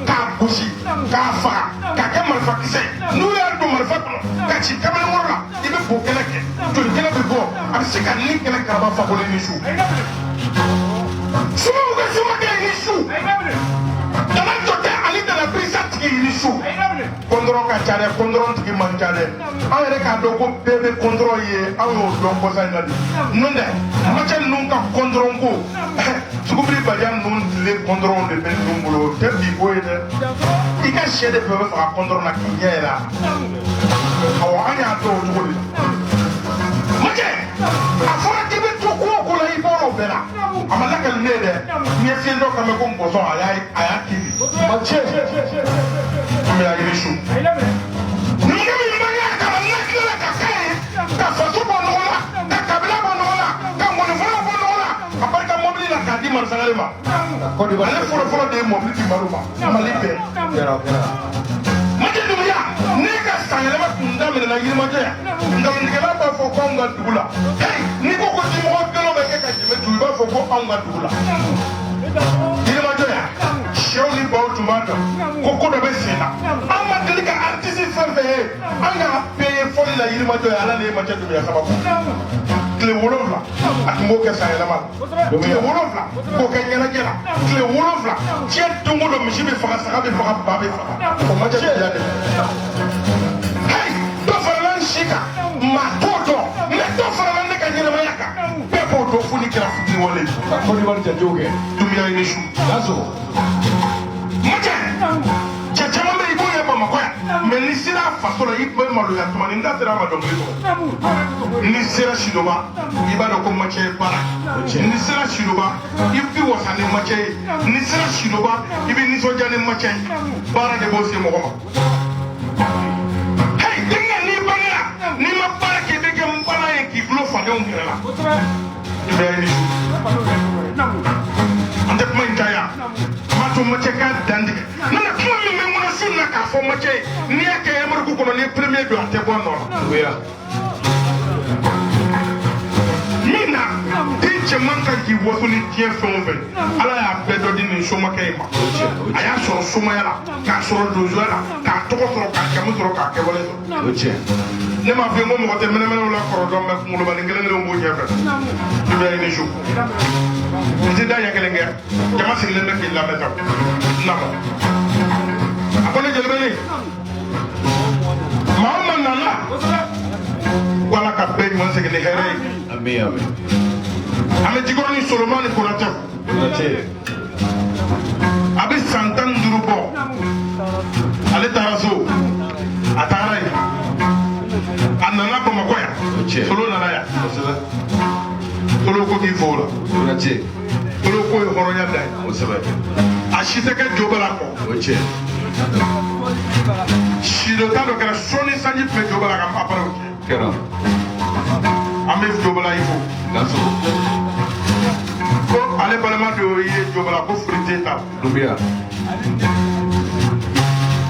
k'a gosi k'a faga k'a kɛ marifakisɛ n'u y'a don marifa kɔnɔ ka ci kamalenkɔrɔ la i bɛ bo kɛnɛ kɛ joli kɛnɛ bɛ bɔ a bɛ se ka nin kɛnɛ karaba fakolen ni su sumaw ka suma kɛ ni su dama jɔ tɛ ale dala birisa tigi ni su kɔndɔrɔn ka ca dɛ kɔndɔrɔn tigi man ca dɛ an yɛrɛ k'a dɔn ko bɛɛ bɛ kɔndɔrɔn ye an y'o dɔn kɔsa in na de n'o tɛ macɛ ninnu ka kɔndɔrɔn ko sugubiri baliya ninnu tile kɔndɔrɔn de bɛ ninnu bolo o tɛ bi ko ye dɛ i ka sɛ de bɛɛ bɛ faga kɔndɔrɔn na k'i ɲɛ yɛlɛ awɔ an y'a dɔn o cogo de la macɛ a fɔra k'i bɛ to ko o ko la i bɔra o bɛɛ la a ma lakali ne ye dɛ n ye fiɲɛ dɔ kan mɛn ko npɔsɔn a y'a kiri macɛ mɛ a yiri su numukɛ min bɛ y'a kama n'a tilala ka kɛ ye ka faso bɔ nɔgɔ la ka kabila bɔ nɔgɔ la ka mɔnifɔlɔ bɔ nɔgɔ la a barika mɔbili la k'a di marisangale ma ale fɔlɔfɔlɔ de ye mɔbili di maro ma mali bɛɛ macɛ numuya ne ka san yɛlɛma tun daminɛna yirimajɔ yan nkalontigɛla b'a fɔ ko anw ka dugu la n'i ko ko dimɔgɔ gɛlɛn bɛ kɛ ka dɛmɛ tu i b'a fɔ ko anw ka dugu la yirimajɔ yan sɛw ni baw tun b'a dɔn ko dɔ bɛ sen na an ma deli ka artiste fɛn fɛn ye an y'a bɛɛ ye fɔli la yirimajɔ yan ala de ye macɛ numuya sababu tile 7 a tun b'o kɛ san yɛlɛma la tile 7 k'o kɛ ɲɛnajɛ la tile 7 diɲɛ don o don misi bɛ faga saga bɛ faga ba bɛ faga o macɛ numuya de hey dɔ farala n si kan maa t'o dɔn ne dɔ farala ne ka ɲɛnamaya kan bɛɛ b'o dɔn fo ni kɛra fitiriwale ka kɔdiwari jatew kɛ dunuya ye ne su lazo macɛ cɛ caman bɛ yen i b'o ye bamakɔ yan mɛ ni sera faso la i bɛ maloya tuma ni n da sera a ma dɔnkili kɔrɔ ni sera sidoba i b'a dɔn ko macɛ ye baara ni sera sidoba i bɛ wasa ni macɛ ye ni sera sidoba i bɛ nisɔndiya ni macɛ ye baara de b'o se mɔgɔ ma hey denkɛ n'i bangera n'i ma baara kɛ i bɛ kɛ n bala ye k'i tulo fadenw kɛrɛ la i bɛ ni su an tɛ kuma in caya maa to macɛ k'a dan tigɛ ne na kuma min bɛ n kɔnɔ su na k'a fɔ macɛ ye n'i y'a kɛ yamariku kɔnɔ n'i ye premier don a tɛ bɔ a nɔ la min na den cɛman kan k'i waso ni diɲɛ fɛn o fɛn ala y'a bɛɛ dɔ di nin somakɛ in ma a y'a sɔrɔ somaya la k'a sɔrɔ donsoya la k'a tɔgɔ sɔrɔ k'a jamu sɔrɔ k'a kɛwale sɔrɔ ne m'a f'i ye ko mɔgɔ tɛ mɛnɛmɛnɛw la kɔrɔ dɔn mɛ kunkolobani kelen-kelenw b'o ɲɛfɛ i bɛ ni su n tɛ da ɲɛ kelen kɛ jama sigilen bɛ k'i lamɛn tan namɔ a ko ne jelibeli maa o maa nana wala ka bɛɛ ɲuman segin ni hɛrɛ ye an bɛ jikɔrɔ ni solomani konatɛ a bɛ san 15 bɔ ale taara so a taara yen a nana bamakɔ yan solo nana yan solo ko k'i fɔ o la solo ko ye hɔrɔnya da ye a si tɛ kɛ jo bala kɔ sido ta dɔ kɛra sɔɔni sanji tun bɛ jo bala ka appareil kɛ an bɛ jo bala i fo ko ale balima dɔ ye jo bala ko fili tɛ ta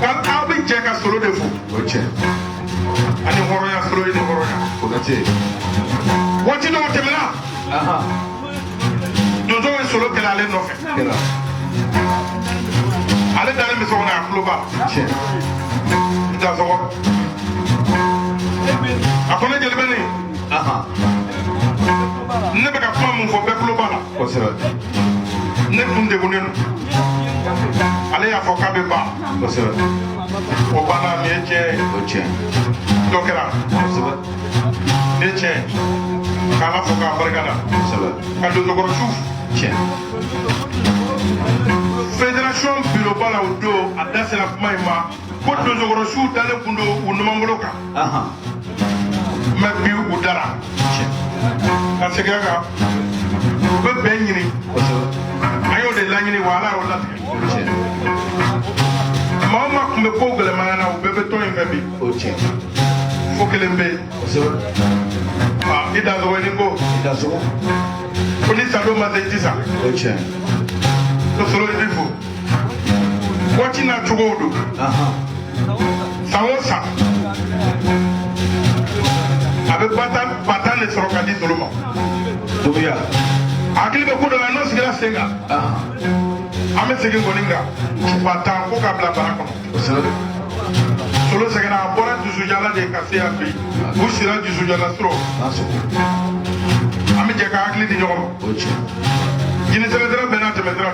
aw bɛ jɛ ka solo de fo ani hɔrɔnya solo ye ni hɔrɔnya waati dɔw tɛmɛna donso ye solo kɛlɛ ale nɔfɛ ale dalen bɛ so kɔnɔ a tulo b'a la da sɔgɔ a ko ne jeli bɛ ne ne bɛ ka kuma mun fɔ bɛɛ tulo b'a la ne tun degunnen don ale y'a fɔ k'a bɛ ban o banna nin ye tiɲɛ ye dɔ kɛra nin ye tiɲɛ ye k'ala fɔ k'a barikada ka donsokɔrɔsiw fédération bureau ba la o don a da sera kuma in ma ko donsokɔrɔsiw dalen kun don u numanbolo kan mɛ bi u dara ka segin a kan u bɛ bɛn ɲini an y'o de laɲini wa ala y'o latigɛ maa o maa tun bɛ ko gɛlɛmaya na u bɛɛ bɛ tɔn in fɛ bi fo kelen bɛ yen i dansɔgɔ ni ko ni salo ma se i ti sa ko solo i b'i fo waati n'a cogow don san o san a bɛ batan de sɔrɔ ka di solo ma a hakili bɛ ko dɔ la n'o sigira sen kan an bɛ segin kɔni kan fantan ko ka bila bara kɔnɔ solo seginna a bɔra dusujala de ka se yan bi u sira dusujala sɔrɔ an bɛ jɛ ka hakili di ɲɔgɔn ma jini sɛbɛdara bɛɛ n'a tɛmɛsira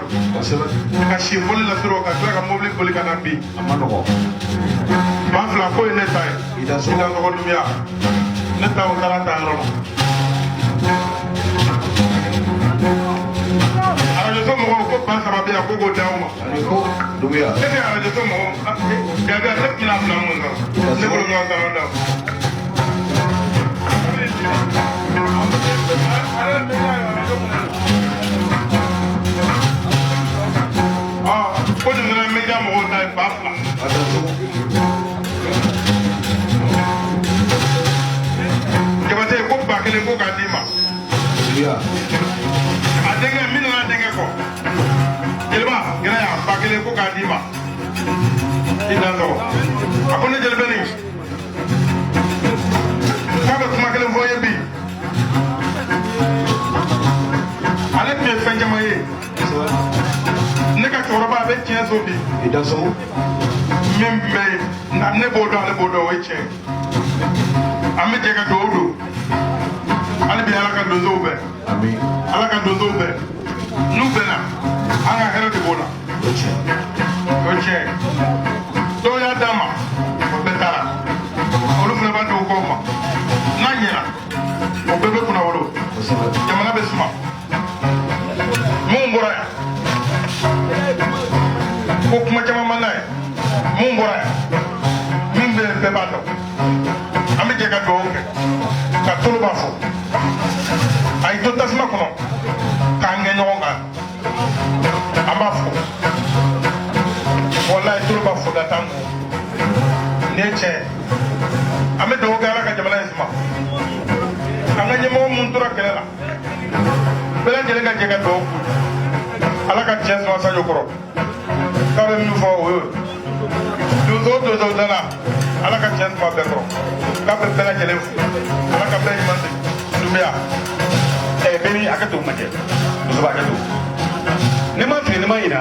don ka si foli la sɔrɔ ka tila ka mobili boli ka na bi ban fila ko ye ne ta ye i da tɔgɔ dumiya ne ta o taara ta yɔrɔ la arajoso mɔgɔw ko ban saba bɛ yan ko k'o d'aw ma ne bɛ arajoso mɔgɔw gabi ne tɛna fila mun sɔrɔ ne bolo ɲɔgɔn sɔrɔ d'aw ko nin fana média mɔgɔw ta ye ba fila jabate ko ba kelen ko k'a d'i ma a denkɛ min nana denkɛ kɔ jeliba gɛrɛ yan ba kelen ko k'a d'i ma i dan tɔgɔ a ko ne jelibɛni k'a bɛ kuma kelen fɔ ye bi ale tun ye fɛn caman ye ne ka cɛkɔrɔba a bɛ tiɲɛ so bi min bɛ yen ne b'o dɔn ale b'o dɔn o ye tiɲɛ an bɛ jɛ ka dugawu don hali bi ala ka donsow bɛɛ ala ka donsow bɛɛ n'u bɛnna an ka hɛrɛ de b'o la o ye tiɲɛ dɔw y'a d'a ma o bɛɛ taara olu fana b'a dogo kɔw ma n'a ɲɛna o bɛɛ bɛ kunna wolo jamana bɛ suma mun bɔra yan ko kuma caman man n'a ye mun bɔra yan min bɛ yen bɛɛ b'a dɔn an bɛ jɛ ka dugawu kɛ ka tolo b'a fɔ a ye to tasuma kɔnɔ k'an kɛ ɲɔgɔn kan an b'a fɔ walayi tolo b'a fɔ da t'an kun nin ye tiɲɛ ye an bɛ dugawu kɛ ala ka jamana in suma an ka ɲɛmɔgɔ mun tora kɛlɛ la bɛɛ lajɛlen ka jɛ ka dugawu k'u ala ka tiɲɛ suma sajo kɔrɔ k'a bɛ min fɔ o ye donso o donso nana ala ka tiɲɛ suma bɛɛ kɔrɔ k'a bɛ bɛɛ lajɛlen fo ala ka bɛɛ ɲuman segin dunuya bɛɛ ni hakɛ to ma jɛ muso b'a hakɛ to ne ma fili ne ma ɲina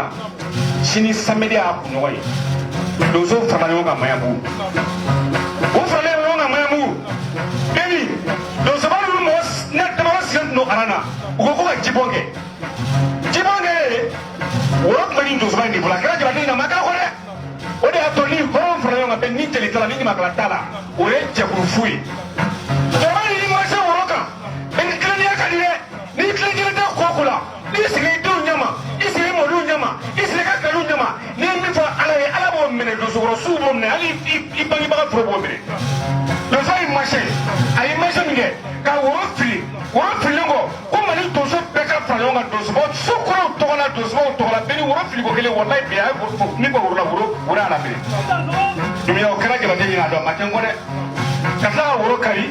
sini samedi y'a kunɲɔgɔn ye donso farala ɲɔgɔn kan mayabugu o faralen ɲɔgɔn kan mayabugu bɛɛ ni donsoba ninnu mɔgɔ ne damadɔ sigilen tun don aran na u ko ko ka jibɔn kɛ woro tun bɛ ni donsoba in de bolo a kɛra jabaden na ma k'a kɔ dɛ o de y'a to ni hɔrɔn farala ɲɔgɔn kan bɛɛ ni jeli t'a la ni ɲamakala t'a la o ye jɛkulu fu ye jama ni ni ma se woro kan mɛ ni tilennenya ka di dɛ n'i tilen tɛ kɔ ko la n'i sigi i denw ɲɛma i sigi i mɔdenw ɲɛma i sigi i ka kɛlɛw ɲɛma n'i ye min fɔ ala ye ala b'o minɛ donsokɔrɔsiw b'o minɛ hali i bangebaga foro b'o minɛ donso ye marché a ye marché min kɛ ka woro fili woro fililen kɔ ko mali donso bɛɛ ka fara ɲɔgɔn kan donsobaw sokɔrɔw tɔgɔ la donsobaw tɔgɔ la bɛɛ ni woro filiko kelen walayi bi a ye min bɔ woro la woro y'a laminɛ dumuya o kɛra jabaden ɲini a dɔn a ma kɛ n kɔ dɛ ka tila ka woro kari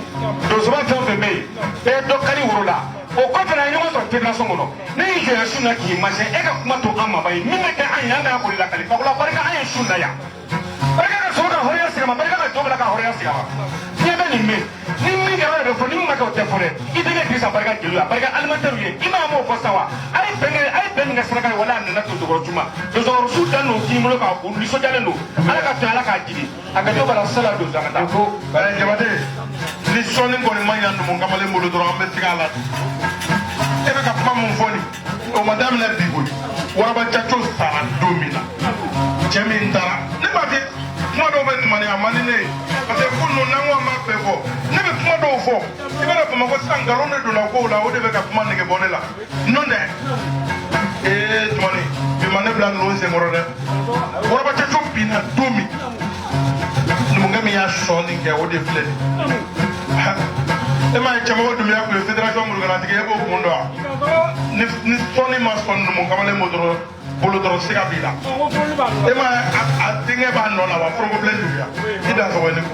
donsoba fɛn o fɛn bɛ yen bɛɛ dɔ kari woro la o kɔfɛ na ɲɔgɔn sɔrɔ fédération kɔnɔ ne y'i jɔya sun na k'i marché e ka kuma to an ma ba ye min bɛ kɛ an ye an ka boli la kali fakula barika an ye sun na yan barika ka sɔrɔ ka hɔrɔnya sigi a ma barika ka jɔn bila ka hɔrɔnya sigi a ma fiɲɛ bɛ nin mɛn ni min kɛra o de bɛ fɔ ni min ma kɛ o tɛ fɔ dɛ i denkɛ Dirisa barika jeliw la barika alimɛtɛriw ye i m'a m'o fɔ sa wa a ye bɛn nin kɛ saraka ye wala a nana to dɔgɔtɔrɔsu donsokɔrɔsiw dan n'o k'i bolo ka u nisɔndiyalen don ala ka to ala k'a jigi a ka to bala sala don a ka taa ko jabate ni sɔnni kɔni ma ɲa numu kamalen bolo dɔrɔn an bɛ sigi a la e bɛ ka kuma mun fɔ nin o ma daminɛ bi koyi waraba caco sara don min na cɛ min taara ne b'a kɛ kuma dɔw bɛ tuma a man di ne ye parce que ko ninnu n'an ko an b'a bɛɛ fɔ ne bɛ kuma dɔw fɔ i bɛna bamakɔ sisan nkalon de donna kow la o de bɛ ka kuma nege bɔ ne la n'o tɛ tumani bi ma ne bila ninnu senkɔrɔ dɛ waraba caco binna don min numukɛ min y'a sɔnni kɛ o de filɛ nin e m'a ye cɛmɔgɔ Dunbiya tun ye fédération muruganatigi e b'o kun dɔn wa ni sɔnni ma sɔn numu kamalen bolo dɔrɔn siga b'i la e m'a ye a denkɛ b'a nɔ la wa foroko bilen Dunbiya i da sɔgɔ ne ko